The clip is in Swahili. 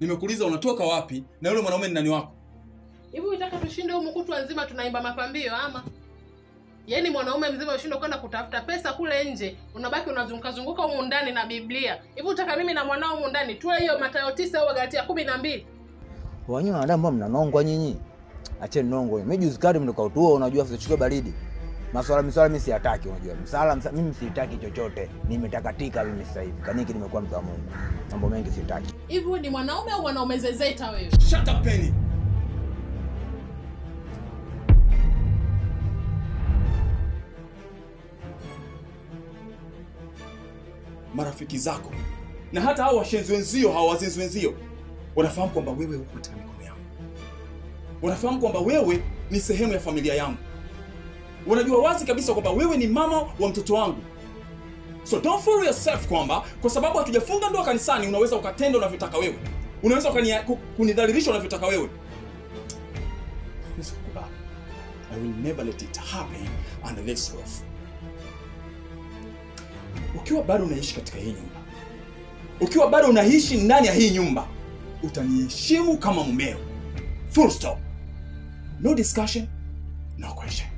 Nimekuuliza unatoka wapi na yule mwanaume ni nani wako? Hivi unataka tushinde huko kutwa nzima tunaimba mapambio ama? Yaani mwanaume mzima ushindwe kwenda kutafuta pesa kule nje, unabaki unazunguka huko ndani na Biblia. Hivi unataka mimi na mwanao huko ndani tuwe hiyo Mathayo 9 au Galatia 12? Wanyu wanadamu mbona mnanongwa nyinyi? Acheni nongo. Mimi juzi kadi mndoka utuo unajua usichukue baridi. Maswala mimi siyataki unajua. Mimi sitaki chochote. Nimetakatika mimi sasa hivi. Kaniki nimekuwa mtu wa Mungu. Mambo mengi sitaki. Hivi wewe ni mwanaume au mwanaume zezeta wewe? Shut up Penny. Marafiki zako na hata hao washenzi wenzio, hao wazenzi wenzio wanafahamu kwamba wewe uko katika mikono yangu. Wanafahamu kwamba wewe ni sehemu ya familia yangu. Wanajua wazi kabisa kwamba wewe ni mama wa mtoto wangu. So don't fool yourself kwamba kwa sababu hatujafunga ndoa kanisani unaweza ukatenda unavyotaka wewe. Unaweza kunidhalilisha unavyotaka wewe. I will never let it happen under this roof. Ukiwa bado unaishi katika hii nyumba, ukiwa bado unaishi ndani ya hii nyumba, utaniheshimu kama mumeo. Full stop. No discussion, no question.